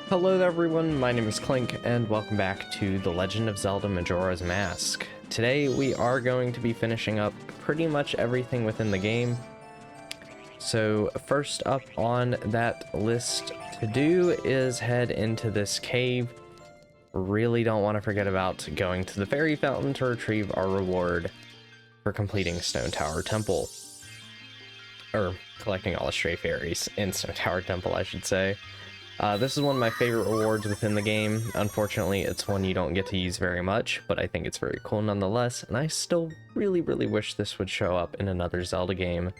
Hello there everyone, my name is Clink, and welcome back to The Legend of Zelda Majora's Mask. Today we are going to be finishing up pretty much everything within the game. So first up on that list to do is head into this cave. Really don't want to forget about going to the fairy fountain to retrieve our reward for completing Stone Tower Temple. Or collecting all the stray fairies in Stone Tower Temple, I should say. This is one of my favorite rewards within the game. Unfortunately, it's one you don't get to use very much, but I think it's very cool nonetheless, and I still really wish this would show up in another Zelda game.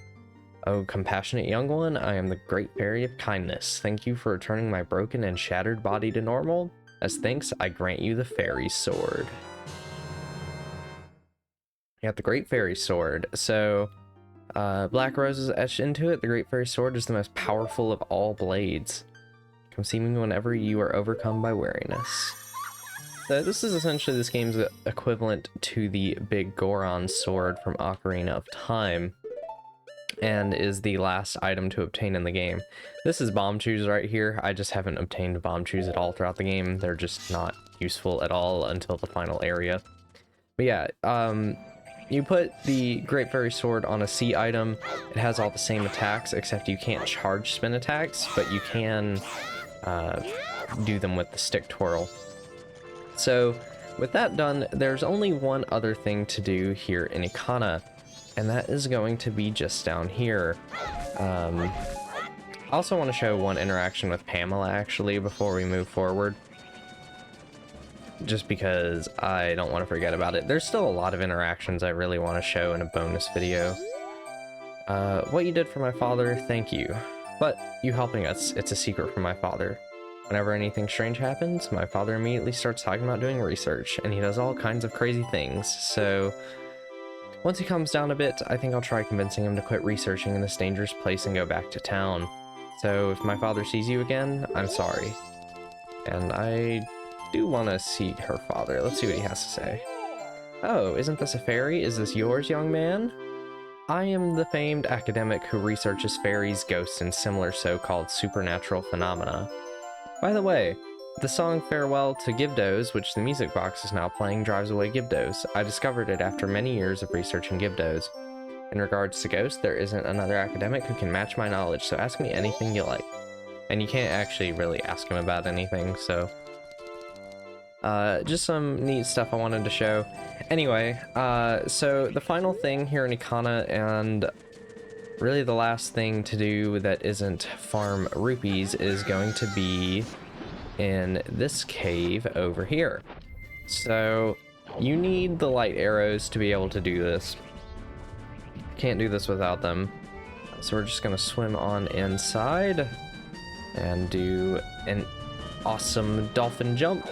Oh, compassionate young one, I am the Great Fairy of Kindness. Thank you for returning my broken and shattered body to normal. As thanks, I grant you the Fairy Sword. You got the Great Fairy Sword. So, black roses etched into it. The Great Fairy Sword is the most powerful of all blades. Comes seeming whenever you are overcome by weariness. So this is essentially this game's equivalent to the Big Goron sword from Ocarina of Time, and is the last item to obtain in the game. This is bomb shoes right here. I just haven't obtained bomb shoes at all throughout the game. They're just not useful at all until the final area. But yeah, you put the Great Fairy Sword on a C item. It has all the same attacks, except you can't charge spin attacks, but you can do them with the stick twirl. So with that done, there's only one other thing to do here in Ikana, and that is going to be just down here. I also want to show one interaction with Pamela actually before we move forward, just because I don't want to forget about it. There's still a lot of interactions I really want to show in a bonus video. What you did for my father, thank you. But you helping us, it's a secret from my father. Whenever anything strange happens, my father immediately starts talking about doing research, and he does all kinds of crazy things, so once he calms down a bit, I think I'll try convincing him to quit researching in this dangerous place and go back to town. So if my father sees you again, I'm sorry. And I do want to see her father. Let's see what he has to say. Oh, isn't this a fairy? Is this yours, young man? I am the famed academic who researches fairies, ghosts, and similar so-called supernatural phenomena. By the way, the song Farewell to Gibdos, which the music box is now playing, drives away Gibdos. I discovered it after many years of researching Gibdos. In regards to ghosts, there isn't another academic who can match my knowledge, so ask me anything you like. And you can't actually really ask him about anything, so just some neat stuff I wanted to show. Anyway, so the final thing here in Ikana, and really the last thing to do that isn't farm rupees, is going to be in this cave over here. So you need the light arrows to be able to do this. Can't do this without them. So we're just gonna swim on inside and do an awesome dolphin jump.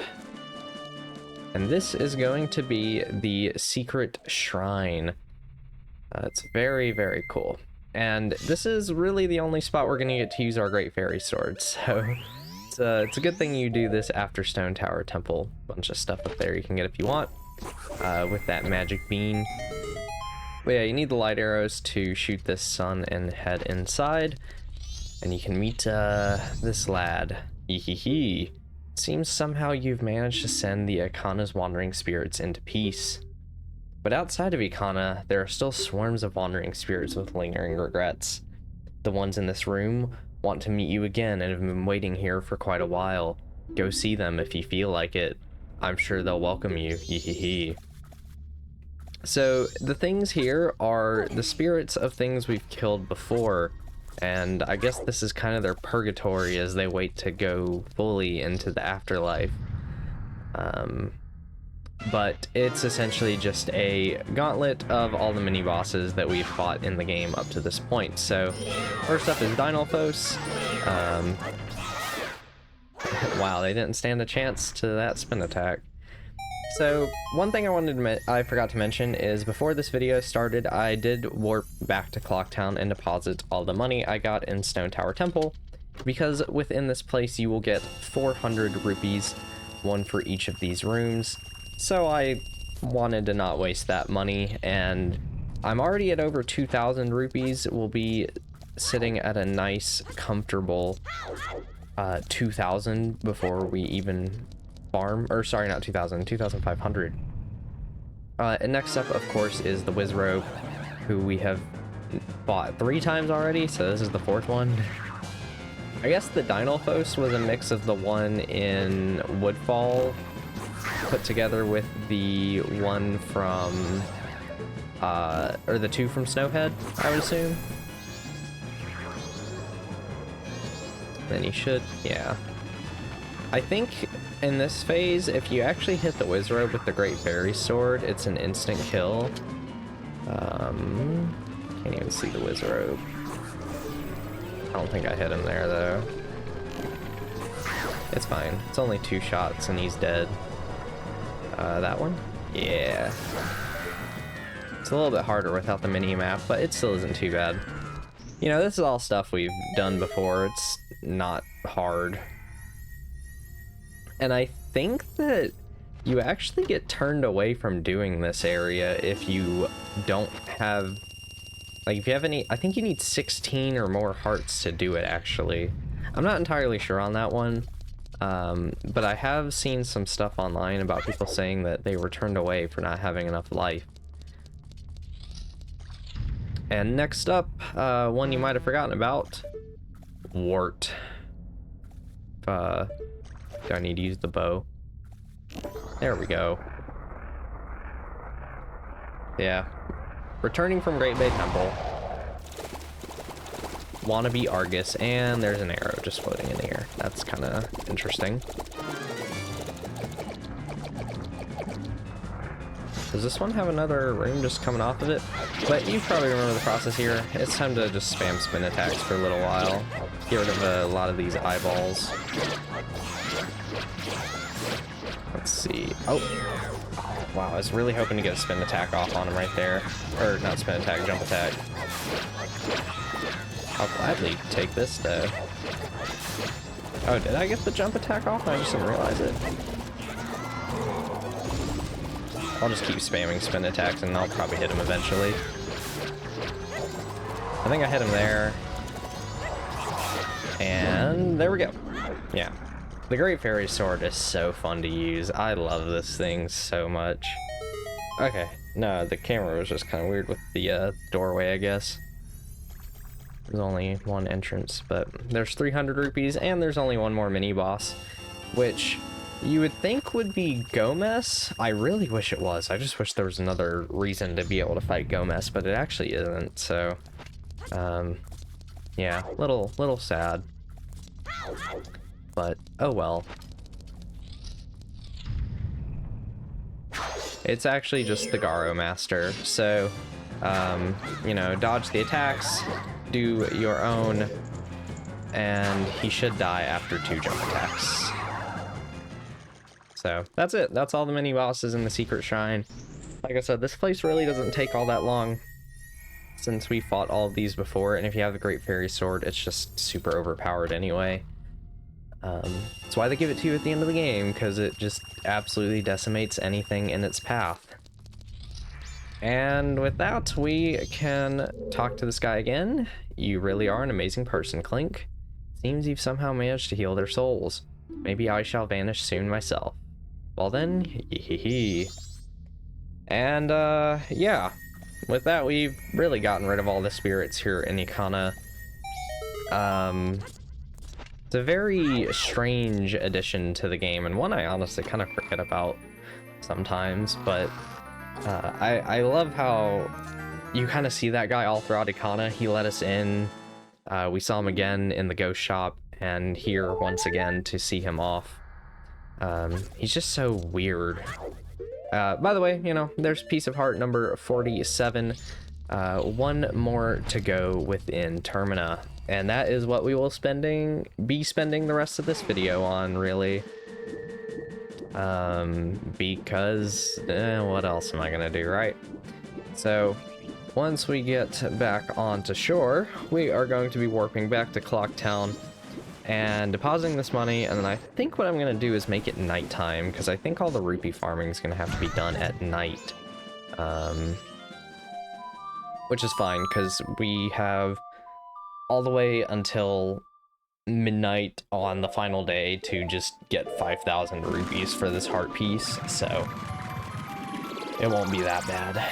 And this is going to be the secret shrine. It's very cool. And this is really the only spot we're going to get to use our Great Fairy Sword. So it's a good thing you do this after Stone Tower Temple. Bunch of stuff up there you can get if you want with that magic bean. But yeah, you need the light arrows to shoot this sun and head inside. And you can meet this lad. Hee. Seems somehow you've managed to send the Ikana's wandering spirits into peace. But outside of Ikana, there are still swarms of wandering spirits with lingering regrets. The ones in this room want to meet you again and have been waiting here for quite a while. Go see them if you feel like it. I'm sure they'll welcome you. Hee. So the things here are the spirits of things we've killed before. And I guess this is kind of their purgatory as they wait to go fully into the afterlife. But it's essentially just a gauntlet of all the mini-bosses that we've fought in the game up to this point. So, first up is Dinalfos. Wow, they didn't stand a chance to that spin attack. So, one thing I forgot to mention is before this video started, I did warp back to Clocktown and deposit all the money I got in Stone Tower Temple, because within this place you will get 400 rupees, one for each of these rooms. So I wanted to not waste that money, and I'm already at over 2,000 rupees. We'll be sitting at a nice, comfortable 2,000 before we even farm, or sorry, not 2,000, 2,500. And next up, of course, is the Wizrobe, who we have fought 3 times already, so this is the 4th one. I guess the Dynalphos was a mix of the one in Woodfall put together with the one from, or the 2 from Snowhead, I would assume. Then you should, yeah. I think in this phase, if you actually hit the Wizrobe with the Great Fairy Sword, it's an instant kill. Can't even see the Wizrobe. I don't think I hit him there, though. It's fine. It's only 2 shots and he's dead. That one? Yeah. It's a little bit harder without the mini-map, but it still isn't too bad. You know, this is all stuff we've done before. It's not hard. And I think that you actually get turned away from doing this area if you don't have... Like, if you have any... I think you need 16 or more hearts to do it, actually. I'm not entirely sure on that one. But I have seen some stuff online about people saying that they were turned away for not having enough life. And next up, one you might have forgotten about, Wart. Do I need to use the bow? There we go. Yeah. Returning from Great Bay Temple. Wannabe Argus, and there's an arrow just floating in the air. That's kind of interesting. Does this one have another room just coming off of it? But you probably remember the process here. It's time to just spam spin attacks for a little while. Get rid of a lot of these eyeballs. Let's see. Oh, wow, I was really hoping to get a spin attack off on him right there. Or not spin attack, jump attack. I'll gladly take this though. Oh, did I get the jump attack off? I just didn't realize it. I'll just keep spamming spin attacks and I'll probably hit him eventually. I think I hit him there. And there we go. Yeah. The Great Fairy Sword is so fun to use. I love this thing so much. Okay. No, the camera was just kind of weird with the doorway, I guess. There's only one entrance, but there's 300 rupees and there's only one more mini boss, which you would think would be Gomez. I really wish it was. I just wish there was another reason to be able to fight Gomez, but it actually isn't. So, yeah, little sad. But oh well. It's actually just the Garo Master. So, you know, dodge the attacks, do your own, and he should die after 2 jump attacks. So that's it. That's all the mini bosses in the secret shrine. Like I said, this place really doesn't take all that long since we fought all of these before, and if you have the Great Fairy Sword, it's just super overpowered anyway. That's why they give it to you at the end of the game, because it just absolutely decimates anything in its path. And with that, we can talk to this guy again. You really are an amazing person, Clink. Seems you've somehow managed to heal their souls. Maybe I shall vanish soon myself. Well then, hee. And, yeah. With that, we've really gotten rid of all the spirits here in Ikana. It's a very strange addition to the game, and one I honestly kind of forget about sometimes, but I love how you kind of see that guy all throughout Ikana. He let us in. We saw him again in the ghost shop, and here once again to see him off. He's just so weird. By the way, you know, there's piece of heart number 47. One more to go within Termina, and that is what we will be spending the rest of this video on, really. Because what else am I gonna do, right? So once we get back onto shore, we are going to be warping back to Clocktown and depositing this money, and then I think what I'm gonna do is make it nighttime, because I think all the rupee farming is gonna have to be done at night. Which is fine, because we have all the way until midnight on the final day to just get 5,000 rupees for this heart piece, so it won't be that bad.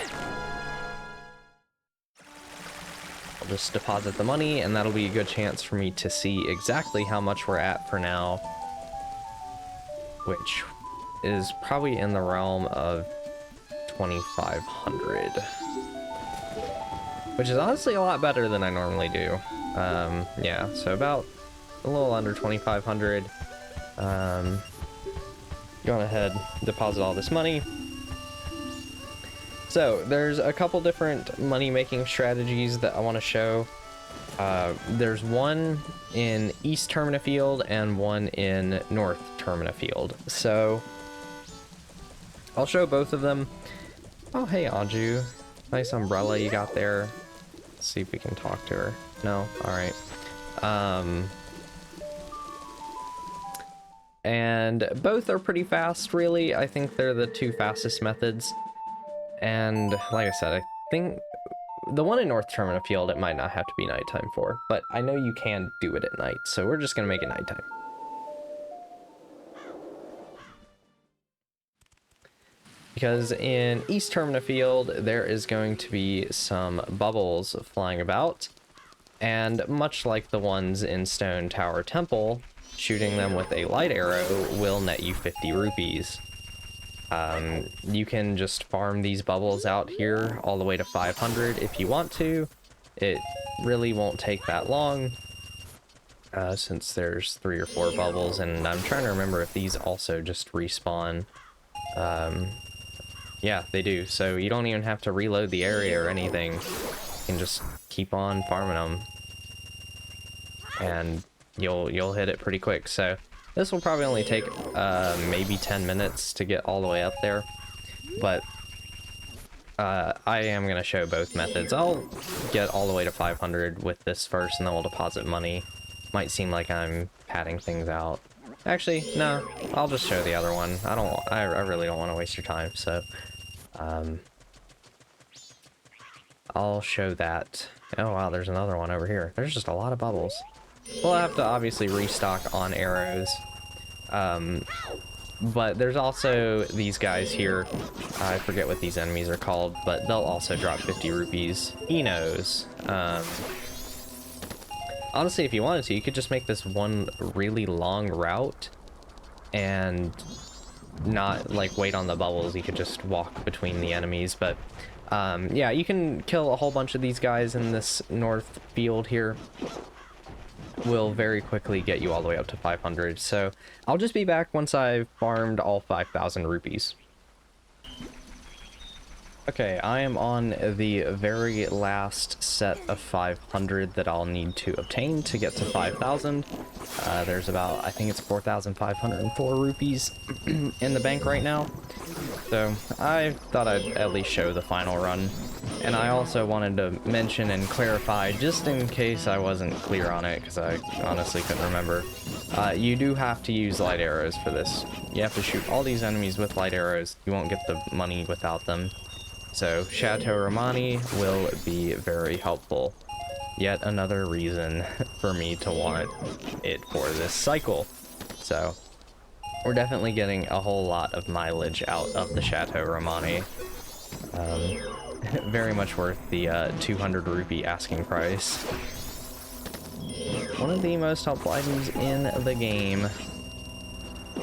I'll just deposit the money, and that'll be a good chance for me to see exactly how much we're at for now, which is probably in the realm of 2,500, which is honestly a lot better than I normally do. Yeah, so about a little under 2,500. Go ahead, deposit all this money. So there's a couple different money-making strategies that I want to show. There's one in East Termina Field and one in North Termina Field. So I'll show both of them. Oh, hey, Anju. Nice umbrella you got there. Let's see if we can talk to her. No? Alright. And both are pretty fast, really. I think they're the two fastest methods. And like I said, I think the one in North Termina Field, it might not have to be nighttime for, but I know you can do it at night, so we're just gonna make it nighttime. Because in East Termina Field, there is going to be some bubbles flying about, and much like the ones in Stone Tower Temple, shooting them with a light arrow will net you 50 rupees. You can just farm these bubbles out here all the way to 500 if you want to. It really won't take that long, since there's 3 or 4 bubbles, and I'm trying to remember if these also just respawn. Yeah, they do, so you don't even have to reload the area or anything. You can just keep on farming them, and you'll hit it pretty quick. So this will probably only take maybe 10 minutes to get all the way up there, but I am going to show both methods. I'll get all the way to 500 with this first, and then we'll deposit money. Might seem like I'm padding things out. Actually, no, I'll just show the other one. I really don't want to waste your time, so I'll show that. Oh wow, there's another one over here. There's just a lot of bubbles. We'll have to obviously restock on arrows. But there's also these guys here. I forget what these enemies are called, but they'll also drop 50 rupees. Enos. Honestly, if you wanted to, you could just make this one really long route and not like wait on the bubbles. You could just walk between the enemies, but yeah, you can kill a whole bunch of these guys in this north field here. Will very quickly get you all the way up to 500, so I'll just be back once I've farmed all 5,000 rupees. Okay, I am on the very last set of 500 that I'll need to obtain to get to 5,000. There's about, I think it's 4,504 rupees in the bank right now. So I thought I'd at least show the final run. And I also wanted to mention and clarify, just in case I wasn't clear on it, because I honestly couldn't remember, you do have to use light arrows for this. You have to shoot all these enemies with light arrows. You won't get the money without them. So Chateau Romani will be very helpful. Yet another reason for me to want it for this cycle. So we're definitely getting a whole lot of mileage out of the Chateau Romani. Very much worth the 200 rupee asking price. One of the most helpful items in the game.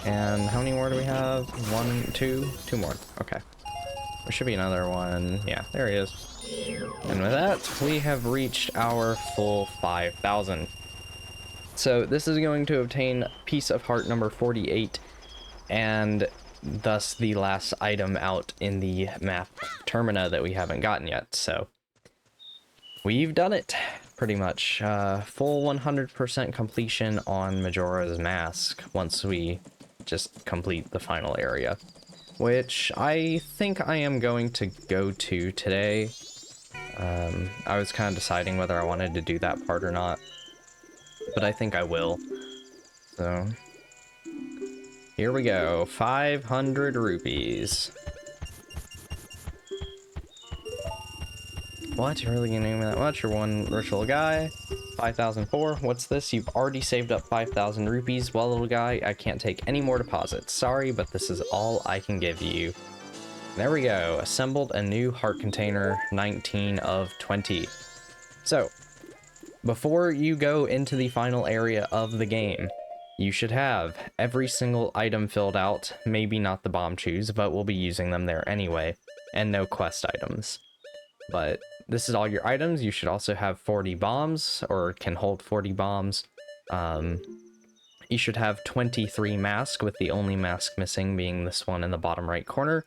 And how many more do we have? 1, 2 more. Okay. There should be another one. Yeah, there he is. And with that, we have reached our full 5,000. So this is going to obtain piece of heart number 48, and thus the last item out in the map Termina that we haven't gotten yet. So we've done it, pretty much. Full 100% completion on Majora's Mask once we just complete the final area, which I think I am going to go to today. I was kind of deciding whether I wanted to do that part or not, but I think I will. So here we go, 500 rupees. What, you're really gonna give me that much? You're one ritual guy? 5,004. What's this? You've already saved up 5,000 rupees. Well, little guy, I can't take any more deposits. Sorry, but this is all I can give you. There we go. Assembled a new heart container, 19 of 20. So, before you go into the final area of the game, you should have every single item filled out. Maybe not the bomb chews, but we'll be using them there anyway. And no quest items. But this is all your items. You should also have 40 bombs, or can hold 40 bombs. You should have 23 masks, with the only mask missing being this one in the bottom right corner.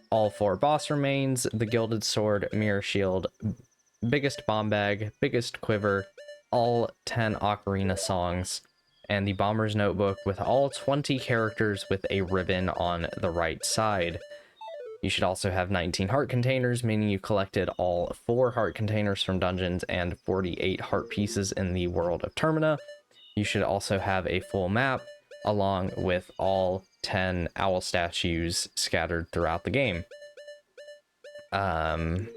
All 4 boss remains, the gilded sword, mirror shield, biggest bomb bag, biggest quiver, all 10 ocarina songs, and the bomber's notebook with all 20 characters with a ribbon on the right side. You should also have 19 heart containers, meaning you collected all 4 heart containers from dungeons and 48 heart pieces in the world of Termina. You should also have a full map, along with all 10 owl statues scattered throughout the game. And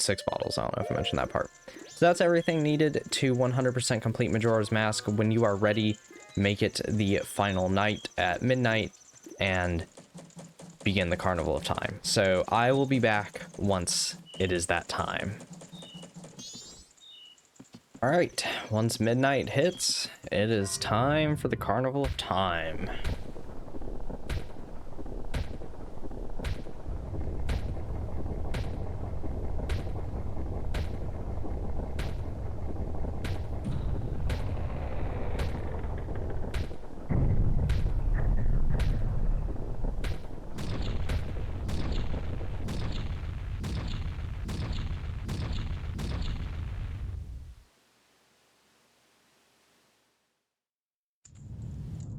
6 bottles. I don't know if I mentioned that part. So that's everything needed to 100% complete Majora's Mask. When you are ready, make it the final night at midnight and begin the Carnival of Time. So I will be back once it is that time. Alright, once midnight hits, it is time for the Carnival of Time.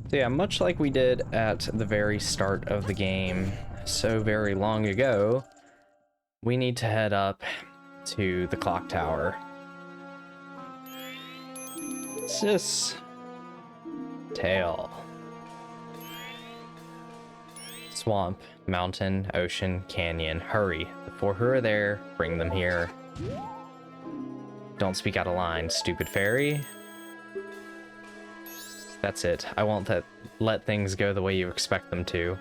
So yeah, much like we did at the very start of the game so very long ago, we need to head up to the clock tower. Sis. Tail. Swamp, mountain, ocean, canyon. Hurry. The 4 who are there, bring them here. Don't speak out of line, stupid fairy. That's it. I won't let things go the way you expect them to.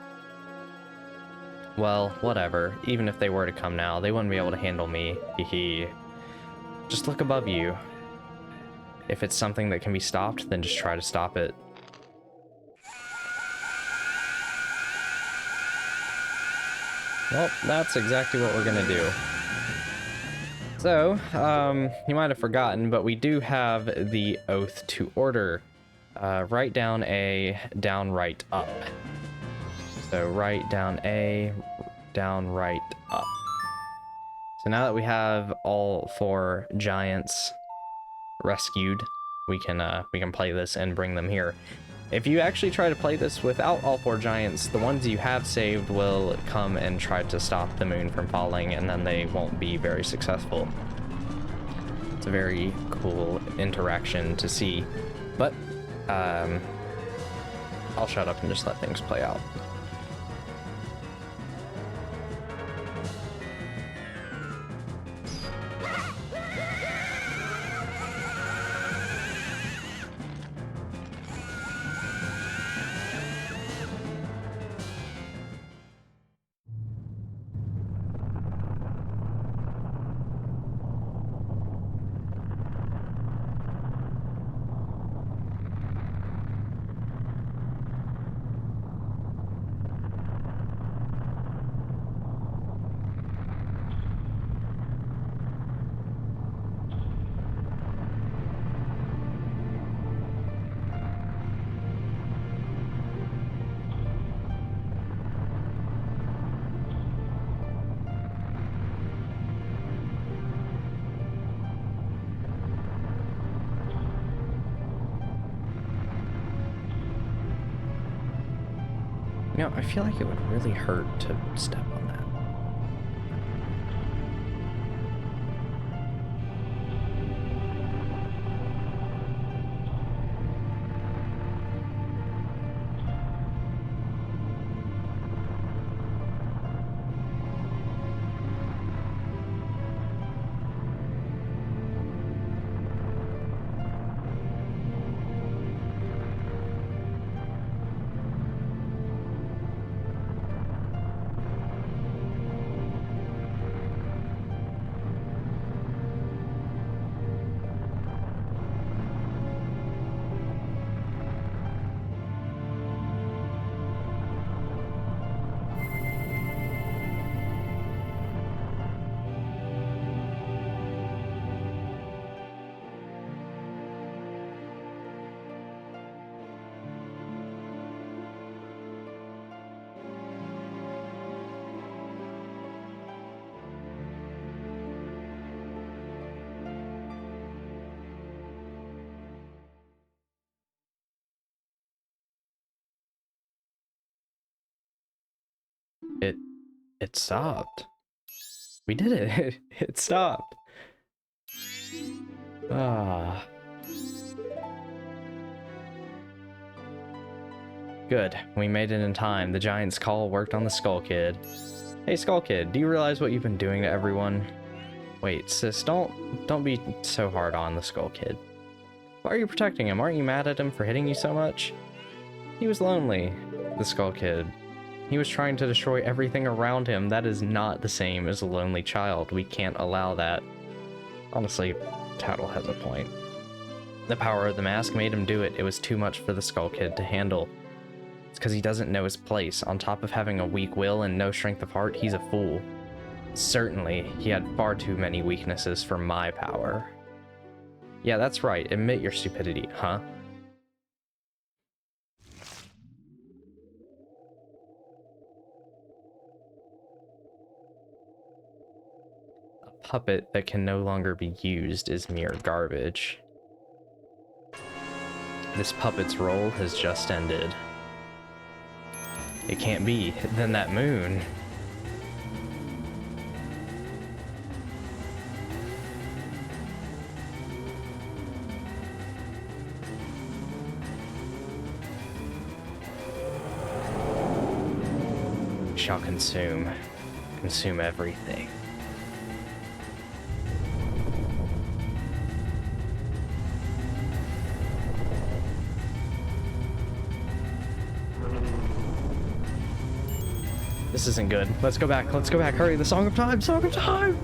Well, whatever. Even if they were to come now, they wouldn't be able to handle me. Hehe. Just look above you. If it's something that can be stopped, then just try to stop it. Well, that's exactly what we're gonna do. So, you might have forgotten, but we do have the Oath to Order. Right down A, down right up. So right down A, down right up. So now that we have all 4 giants rescued, we can play this and bring them here. If you actually try to play this without all 4 giants, the ones you have saved will come and try to stop the moon from falling, and then they won't be very successful. It's a very cool interaction to see, but I'll shut up and just let things play out. You know, I feel like it would really hurt to step on that. It... it stopped. We did it. It stopped. Ah. Good. We made it in time. The giant's call worked on the Skull Kid. Hey, Skull Kid, do you realize what you've been doing to everyone? Wait, sis, don't be so hard on the Skull Kid. Why are you protecting him? Aren't you mad at him for hitting you so much? He was lonely, the Skull Kid. He was trying to destroy everything around him. That is not the same as a lonely child. We can't allow that. Honestly, Tattle has a point. The power of the mask made him do it. It was too much for the Skull Kid to handle. It's because he doesn't know his place. On top of having a weak will and no strength of heart, he's a fool. Certainly, he had far too many weaknesses for my power. Yeah, that's right. Admit your stupidity, huh? A puppet that can no longer be used is mere garbage. This puppet's role has just ended. It can't be. Then that moon. Shall consume everything. This isn't good. Let's go back, hurry, the Song of Time!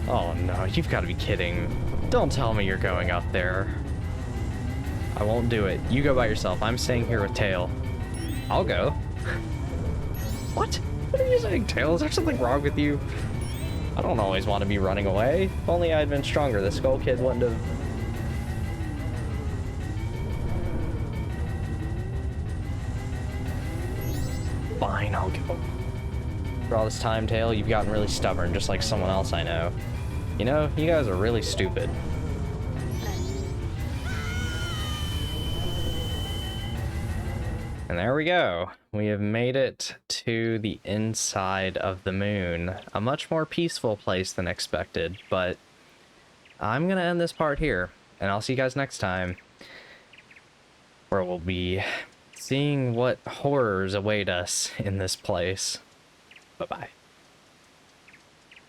Oh no, you've got to be kidding. Don't tell me you're going up there. I won't do it. You go by yourself. I'm staying here with Tail. I'll go. What? What are you saying, Tail? Is there something wrong with you? I don't always want to be running away. If only I'd been stronger, the Skull Kid wouldn't have... Fine, I'll go. For all this time, Tail, you've gotten really stubborn, just like someone else I know. You know, you guys are really stupid. And there we go. We have made it to the inside of the moon. A much more peaceful place than expected, but I'm gonna end this part here, and I'll see you guys next time, where we'll be seeing what horrors await us in this place. Bye-bye.